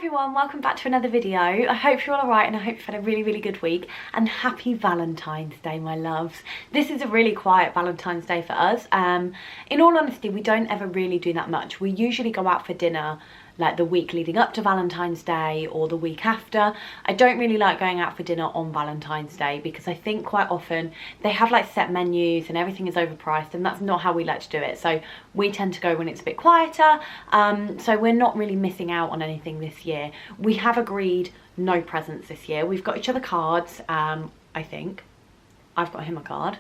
everyone, welcome back to another video. I hope you're all alright and I hope you've had a really good week, and happy Valentine's Day, my loves. This is a really quiet Valentine's Day for us. In all honesty, we don't ever really do that much. We usually go out for dinner like the week leading up to Valentine's Day or the week after. I don't really like going out for dinner on Valentine's Day because I think quite often they have like set menus and everything is overpriced, and that's not how we like to do it. So we tend to go when it's a bit quieter. So we're not really missing out on anything this year. We have agreed no presents this year. We've got each other cards. I think I've got him a card.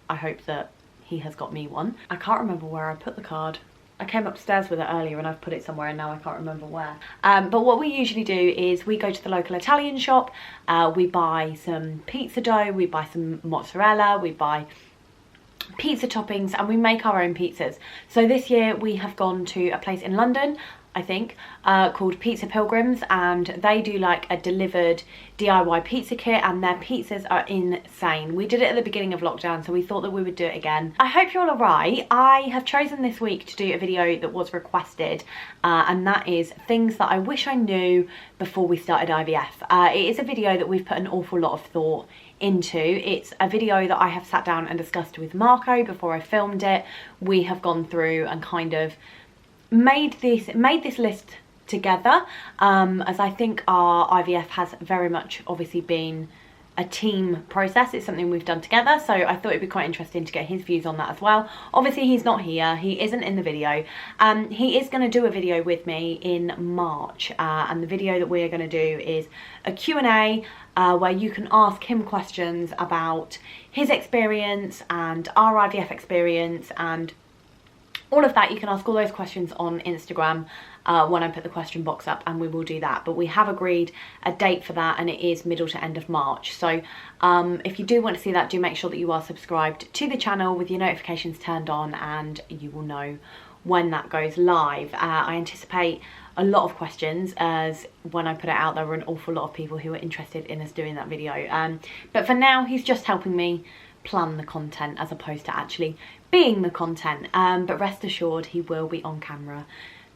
I hope that he has got me one. I can't remember where I put the card. I came upstairs with it earlier and I've put it somewhere and now I can't remember where. But what we usually do is we go to the local Italian shop, we buy some pizza dough, we buy some mozzarella, we buy pizza toppings, and we make our own pizzas. So this year we have gone to a place in London, I think, called Pizza Pilgrims, and they do like a delivered DIY pizza kit, and their pizzas are insane. We did it at the beginning of lockdown, so we thought that we would do it again. I hope you're all alright. I have chosen this week to do a video that was requested, and that is things that I wish I knew before we started IVF. It is a video that we've put an awful lot of thought into. It's a video that I have sat down and discussed with Marco before I filmed it. We have gone through and kind of made this list together, as I think our IVF has very much obviously been a team process. It's something we've done together, so I thought it'd be quite interesting to get his views on that as well. Obviously he's not here, he isn't in the video. He is going to do a video with me in March, and the video that we're going to do is a Q&A where you can ask him questions about his experience and our IVF experience and all of that. You can ask all those questions on Instagram when I put the question box up, and we will do that. But we have agreed a date for that, and it is middle to end of March. So if you do want to see that, do make sure that you are subscribed to the channel with your notifications turned on, and you will know when that goes live. I anticipate a lot of questions, as when I put it out there were an awful lot of people who were interested in us doing that video. But for now, he's just helping me plan the content as opposed to actually being the content, but rest assured he will be on camera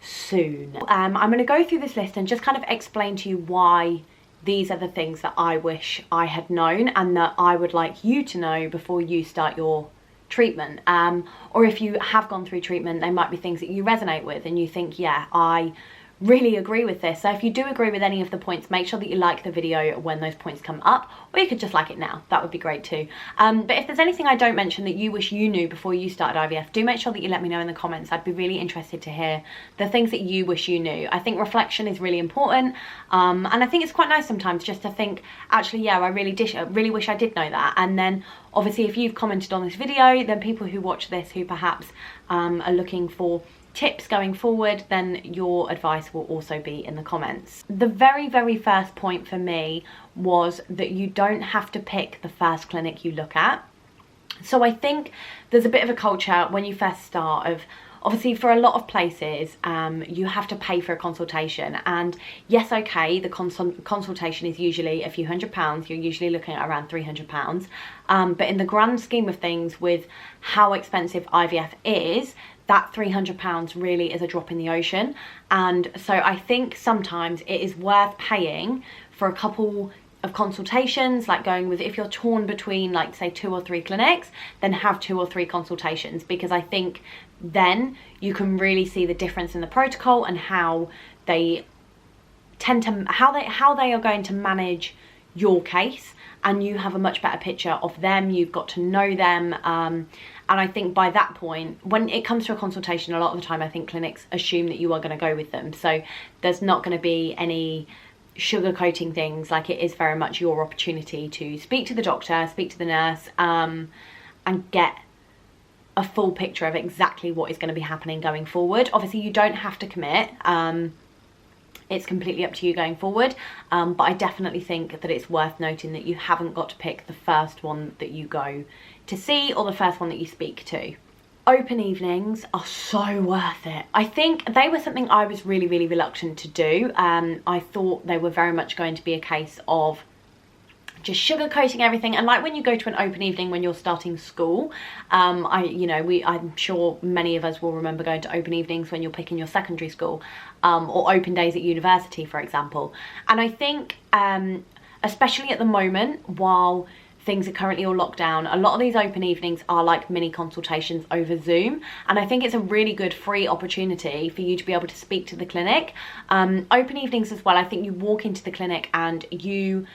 soon. I'm going to go through this list and just kind of explain to you why these are the things that I wish I had known and that I would like you to know before you start your treatment. Or if you have gone through treatment, they might be things that you resonate with and you think, yeah, I really agree with this. So if you do agree with any of the points, make sure that you like the video when those points come up, or you could just like it now. That would be great too. But if there's anything I don't mention that you wish you knew before you started IVF, do make sure that you let me know in the comments. I'd be really interested to hear the things that you wish you knew. I think reflection is really important, and I think it's quite nice sometimes just to think, actually, yeah, I really wish I did know that. And then obviously if you've commented on this video, then people who watch this who perhaps are looking for tips going forward, then your advice will also be in the comments. The very first point for me was that you don't have to pick the first clinic you look at. So I think there's a bit of a culture when you first start of, obviously for a lot of places you have to pay for a consultation, and yes, okay, the consultation is usually a few £100s. You're usually looking at around £300, but in the grand scheme of things, with how expensive IVF is, that £300 really is a drop in the ocean. And so I think sometimes it is worth paying for a couple of consultations, like going with, if you're torn between like say 2 or 3 clinics, then have 2 or 3 consultations, because I think then you can really see the difference in the protocol and how they tend to, how they are going to manage your case, and you have a much better picture of them. You've got to know them, and I think by that point, when it comes to a consultation, a lot of the time I think clinics assume that you are going to go with them, so there's not going to be any sugarcoating things. Like, it is very much your opportunity to speak to the doctor, speak to the nurse, and get a full picture of exactly what is going to be happening going forward. Obviously you don't have to commit, it's completely up to you going forward, but I definitely think that it's worth noting that you haven't got to pick the first one that you go to see or the first one that you speak to. Open evenings are so worth it. I think they were something I was really reluctant to do. I thought they were very much going to be a case of just sugarcoating everything. And like when you go to an open evening when you're starting school, I'm sure many of us will remember going to open evenings when you're picking your secondary school, or open days at university, for example. And I think especially at the moment, while things are currently all locked down, a lot of these open evenings are like mini consultations over Zoom, and I think it's a really good free opportunity for you to be able to speak to the clinic. Open evenings as well, I think you walk into the clinic and you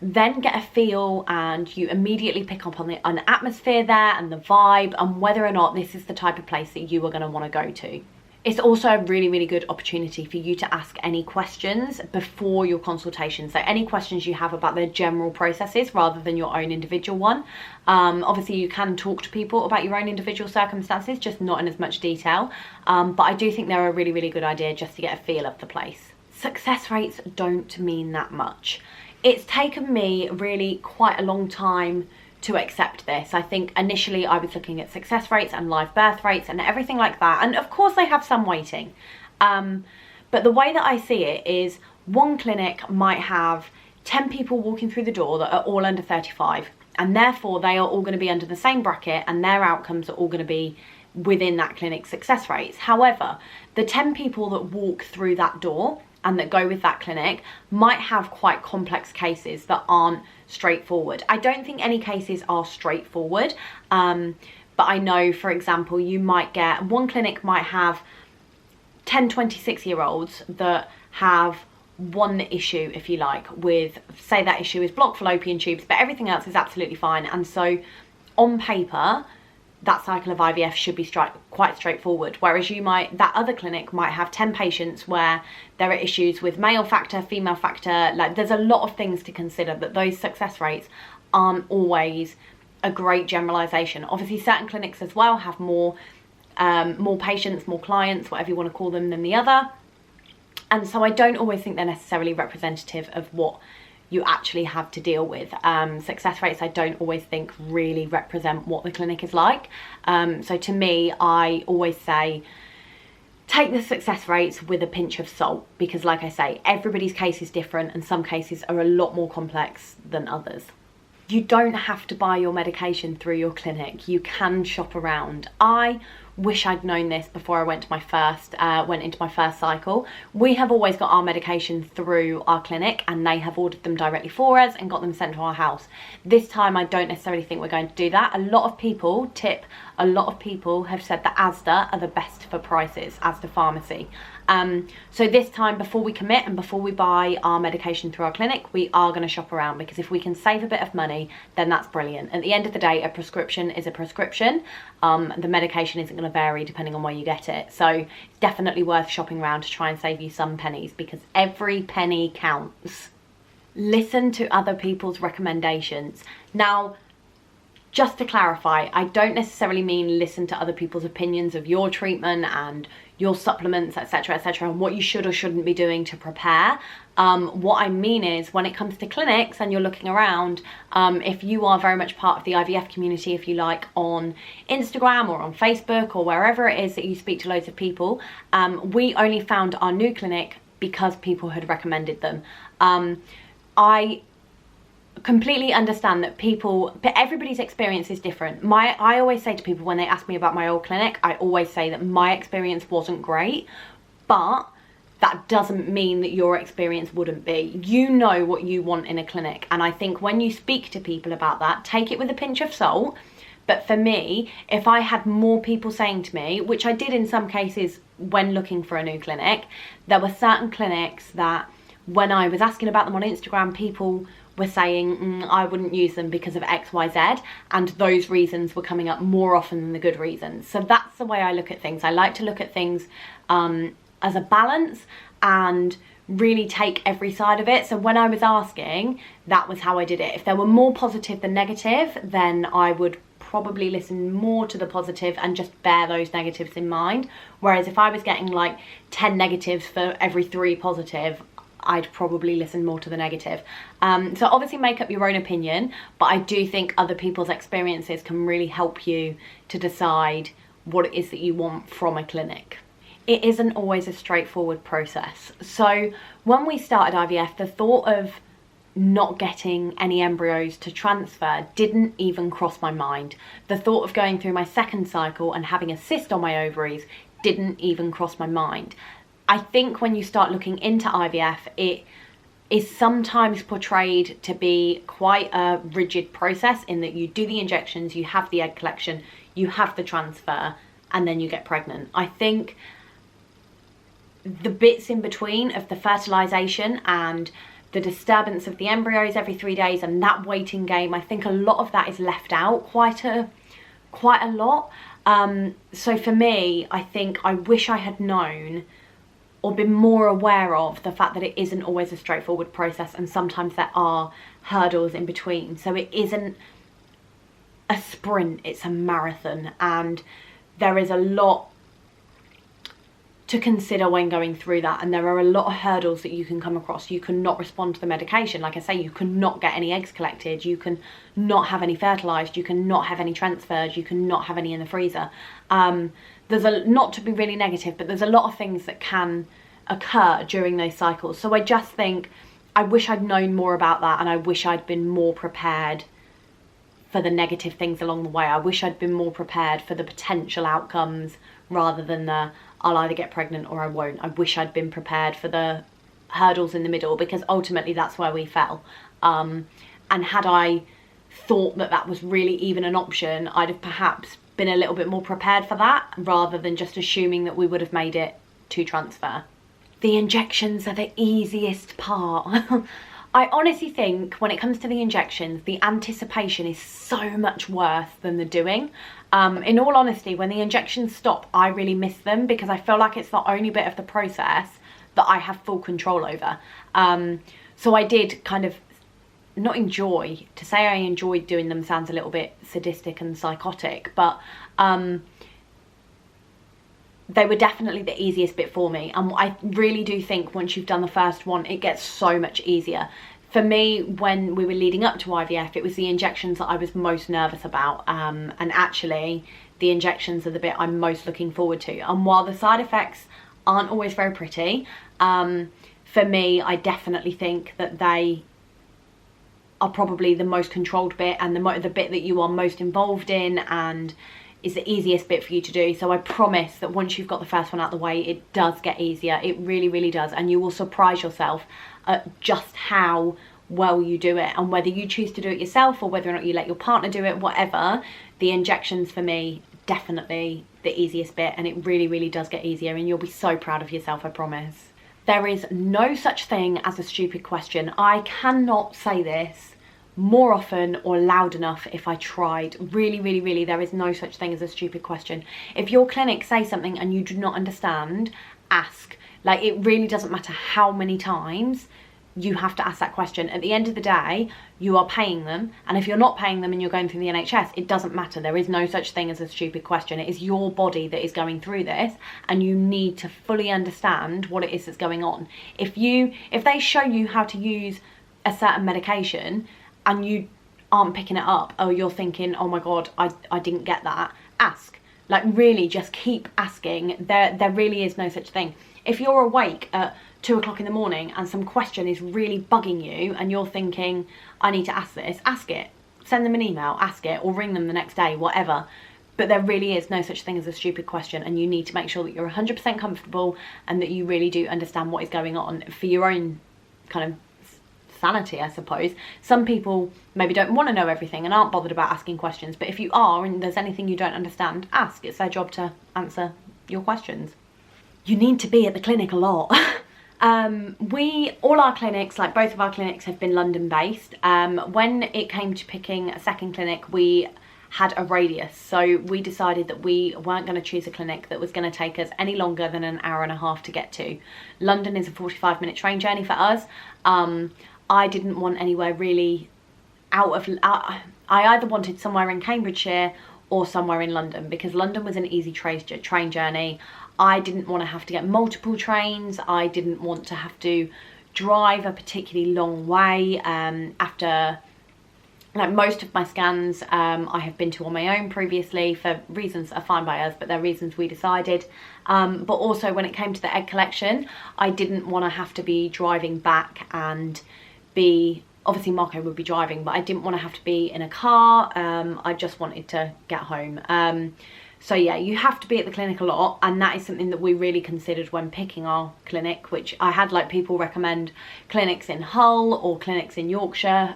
then get a feel and you immediately pick up on the atmosphere there and the vibe and whether or not this is the type of place that you are going to want to go to. It's also a really, really good opportunity for you to ask any questions before your consultation. So any questions you have about their general processes rather than your own individual one. Obviously you can talk to people about your own individual circumstances, just not in as much detail. But I do think they're a really, really good idea just to get a feel of the place. Success rates don't mean that much. It's taken me really quite a long time to accept this. I think initially I was looking at success rates and live birth rates and everything like that, and of course they have some weighting, but the way that I see it is one clinic might have 10 people walking through the door that are all under 35, and therefore they are all going to be under the same bracket and their outcomes are all going to be within that clinic's success rates. However, the 10 people that walk through that door and that go with that clinic might have quite complex cases that aren't straightforward. I don't think any cases are straightforward, but I know, for example, you might get, one clinic might have 10 26-year-olds that have one issue, if you like, with, say that issue is blocked fallopian tubes, but everything else is absolutely fine. And so on paper, that cycle of IVF should be quite straightforward. Whereas that other clinic might have 10 patients where there are issues with male factor, female factor, like there's a lot of things to consider, that those success rates aren't always a great generalization. Obviously certain clinics as well have more patients, more clients, whatever you want to call them, than the other. And so I don't always think they're necessarily representative of what you actually have to deal with. Success rates I don't always think really represent what the clinic is like. So to me, I always say take the success rates with a pinch of salt, because like I say, everybody's case is different and some cases are a lot more complex than others. You don't have to buy your medication through your clinic. You can shop around. I wish I'd known this before I went into my first cycle. We have always got our medication through our clinic and they have ordered them directly for us and got them sent to our house. This time I don't necessarily think we're going to do that. A lot of people have said that Asda are the best for prices, Asda Pharmacy. So this time, before we commit and before we buy our medication through our clinic, we are going to shop around, because if we can save a bit of money, then that's brilliant. At the end of the day, a prescription is a prescription. The medication isn't going to vary depending on where you get it. So it's definitely worth shopping around to try and save you some pennies, because every penny counts. Listen to other people's recommendations. Now, just to clarify, I don't necessarily mean listen to other people's opinions of your treatment and your supplements, etc, and what you should or shouldn't be doing to prepare. What I mean is, when it comes to clinics and you're looking around, if you are very much part of the IVF community, if you like, on Instagram or on Facebook or wherever it is that you speak to loads of people, we only found our new clinic because people had recommended them. I completely understand that but everybody's experience is different. I always say to people when they ask me about my old clinic, I always say that my experience wasn't great, but that doesn't mean that your experience wouldn't be. You know what you want in a clinic, and I think when you speak to people about that, take it with a pinch of salt. But for me, if I had more people saying to me, which I did in some cases when looking for a new clinic, there were certain clinics that when I was asking about them on Instagram, people were saying I wouldn't use them because of XYZ, and those reasons were coming up more often than the good reasons. So that's the way I look at things. I like to look at things as a balance and really take every side of it. So when I was asking, that was how I did it. If there were more positive than negative, then I would probably listen more to the positive and just bear those negatives in mind. Whereas if I was getting like 10 negatives for every 3 positive, I'd probably listen more to the negative. So obviously make up your own opinion, but I do think other people's experiences can really help you to decide what it is that you want from a clinic. It isn't always a straightforward process. So when we started IVF, the thought of not getting any embryos to transfer didn't even cross my mind. The thought of going through my second cycle and having a cyst on my ovaries didn't even cross my mind. I think when you start looking into IVF, it is sometimes portrayed to be quite a rigid process, in that you do the injections, you have the egg collection, you have the transfer, and then you get pregnant. I think the bits in between of the fertilization and the disturbance of the embryos every 3 days and that waiting game, I think a lot of that is left out quite a lot. So for me, I think I wish I had known or been more aware of the fact that it isn't always a straightforward process, and sometimes there are hurdles in between. So it isn't a sprint, it's a marathon, and there is a lot to consider when going through that, and there are a lot of hurdles that you can come across. You cannot respond to the medication. Like I say, you cannot get any eggs collected, you can not have any fertilized, you cannot have any transferred, you cannot have any in the freezer. There's not to be really negative, but there's a lot of things that can occur during those cycles. So I just think I wish I'd known more about that, and I wish I'd been more prepared for the negative things along the way. I wish I'd been more prepared for the potential outcomes rather than the I'll either get pregnant or I won't. I wish I'd been prepared for the hurdles in the middle, because ultimately that's where we fell. And had I thought that that was really even an option, I'd have perhaps been a little bit more prepared for that, rather than just assuming that we would have made it to transfer. The injections are the easiest part. I honestly think when it comes to the injections, the anticipation is so much worse than the doing. In all honesty, when the injections stop, I really miss them, because I feel like it's the only bit of the process that I have full control over. So I did kind of not enjoy, to say I enjoyed doing them sounds a little bit sadistic and psychotic, but they were definitely the easiest bit for me. And I really do think once you've done the first one, it gets so much easier. For me, when we were leading up to IVF, it was the injections that I was most nervous about. And actually, the injections are the bit I'm most looking forward to. And while the side effects aren't always very pretty, for me, I definitely think that they are probably the most controlled bit, and the bit that you are most involved in, and is the easiest bit for you to do. So I promise that once you've got the first one out of the way, it does get easier. It really, really does. And you will surprise yourself at just how well you do it. And whether you choose to do it yourself or whether or not you let your partner do it, whatever, the injections for me, definitely the easiest bit. And it really, really does get easier. And you'll be so proud of yourself, I promise. There is no such thing as a stupid question. I cannot say this more often or loud enough if I tried. Really, really, really, there is no such thing as a stupid question. If your clinic say something and you do not understand, ask. Like, it really doesn't matter how many times you have to ask that question. At the end of the day, you are paying them, and if you're not paying them and you're going through the NHS, it doesn't matter. There is no such thing as a stupid question. It is your body that is going through this, and you need to fully understand what it is that's going on. If they show you how to use a certain medication and you aren't picking it up, or you're thinking, oh my god, I didn't get that, ask. Like, really, just keep asking. There really is no such thing. If you're awake at 2 o'clock in the morning and some question is really bugging you and you're thinking, I need to ask this, ask it. Send them an email, ask it, or ring them the next day, whatever. But there really is no such thing as a stupid question, and you need to make sure that you're 100% comfortable and that you really do understand what is going on for your own kind of sanity, I suppose. Some people maybe don't want to know everything and aren't bothered about asking questions, but if you are and there's anything you don't understand, ask. It's their job to answer your questions. You need to be at the clinic a lot. All our clinics, like both of our clinics, have been London based. When it came to picking a second clinic, we had a radius, so we decided that we weren't going to choose a clinic that was going to take us any longer than an hour and a half to get to. London is a 45-minute train journey for us. I didn't want anywhere really I either wanted somewhere in Cambridgeshire or somewhere in London, because London was an easy train journey. I didn't want to have to get multiple trains. I didn't want to have to drive a particularly long way. After, like, most of my scans I have been to on my own previously for reasons that are fine by us, but they're reasons we decided. But also when it came to the egg collection, I didn't want to have to be driving back and be obviously Marco would be driving, but I didn't want to have to be in a car. I just wanted to get home. So yeah, you have to be at the clinic a lot, and that is something that we really considered when picking our clinic, which I had like people recommend clinics in Hull or clinics in Yorkshire.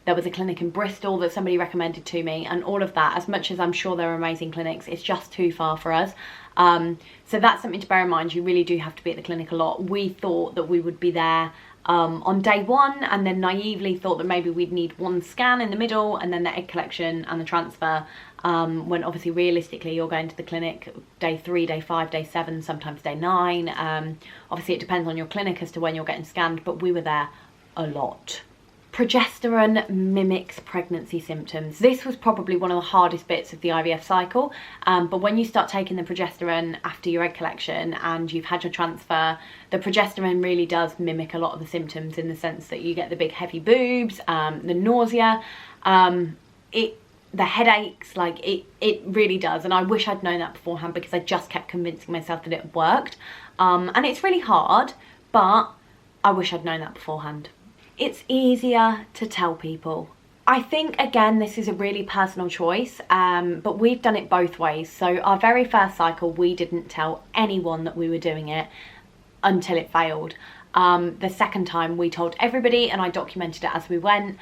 There was a clinic in Bristol that somebody recommended to me, and all of that, as much as I'm sure they're amazing clinics, it's just too far for us. So that's something to bear in mind. You really do have to be at the clinic a lot. We thought that we would be there on day one, and then naively thought that maybe we'd need one scan in the middle and then the egg collection and the transfer, when obviously realistically you're going to the clinic day 3, day 5, day 7, sometimes day 9. Obviously it depends on your clinic as to when you're getting scanned, but we were there a lot. Progesterone mimics pregnancy symptoms. This was probably one of the hardest bits of the IVF cycle, but when you start taking the progesterone after your egg collection and you've had your transfer, the progesterone really does mimic a lot of the symptoms, in the sense that you get the big heavy boobs, the nausea, the headaches, like it really does. And I wish I'd known that beforehand, because I just kept convincing myself that it worked. And it's really hard, but I wish I'd known that beforehand. It's easier to tell people. I think, again, this is a really personal choice, but we've done it both ways. So our very first cycle, we didn't tell anyone that we were doing it until it failed. The second time we told everybody, and I documented it as we went.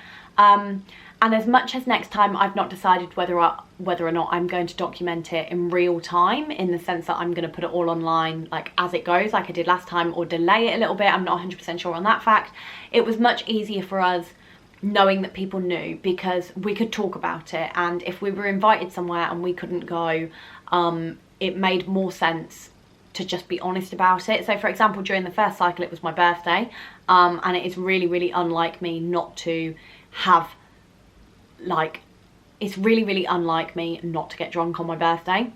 And as much as next time I've not decided whether or not I'm going to document it in real time, in the sense that I'm going to put it all online like as it goes, like I did last time, or delay it a little bit, I'm not 100% sure on that fact. It was much easier for us knowing that people knew, because we could talk about it, and if we were invited somewhere and we couldn't go, it made more sense to just be honest about it. So for example, during the first cycle, it was my birthday, and it is really, really unlike me not to have, like, it's really, really unlike me not to get drunk on my birthday.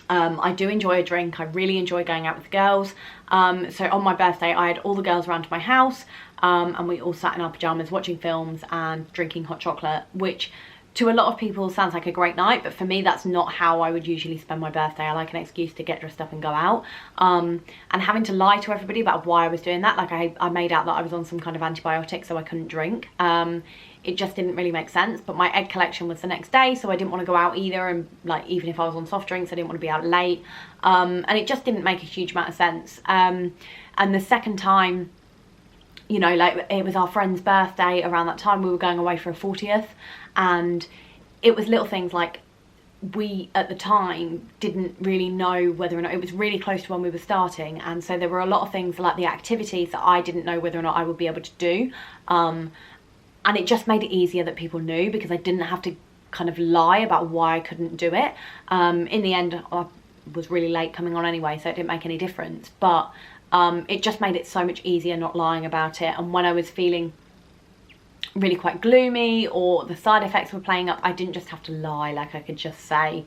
I do enjoy a drink. I really enjoy going out with the girls. So on my birthday, I had all the girls around to my house, and we all sat in our pajamas watching films and drinking hot chocolate, which to a lot of people sounds like a great night, but for me that's not how I would usually spend my birthday. I like an excuse to get dressed up and go out, and having to lie to everybody about why I was doing that, like I made out that I was on some kind of antibiotic so I couldn't drink. It just didn't really make sense. But my egg collection was the next day, so I didn't want to go out either, and like even if I was on soft drinks, I didn't want to be out late, and it just didn't make a huge amount of sense. And the second time, you know, like it was our friend's birthday around that time, we were going away for a 40th, and it was little things like, we at the time didn't really know whether or not, it was really close to when we were starting, and so there were a lot of things like the activities that I didn't know whether or not I would be able to do, and it just made it easier that people knew, because I didn't have to kind of lie about why I couldn't do it. In the end, I was really late coming on anyway, so it didn't make any difference, but it just made it so much easier not lying about it. And when I was feeling really quite gloomy or the side effects were playing up, I didn't just have to lie. Like I could just say,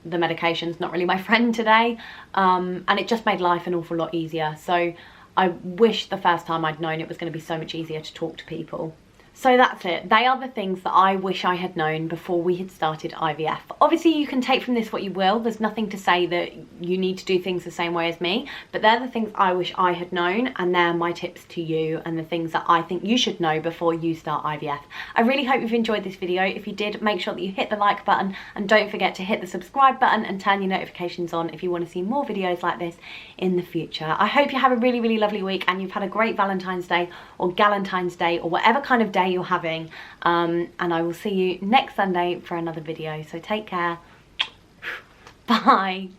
the medication's not really my friend today, and it just made life an awful lot easier. So I wish the first time I'd known it was going to be so much easier to talk to people. So that's it. They are the things that I wish I had known before we had started IVF. Obviously you can take from this what you will. There's nothing to say that you need to do things the same way as me, but they're the things I wish I had known, and they're my tips to you and the things that I think you should know before you start IVF. I really hope you've enjoyed this video. If you did, make sure that you hit the like button, and don't forget to hit the subscribe button and turn your notifications on if you want to see more videos like this in the future. I hope you have a really, really lovely week, and you've had a great Valentine's Day or Galentine's Day or whatever kind of day you're having, and I will see you next Sunday for another video. So take care. Bye.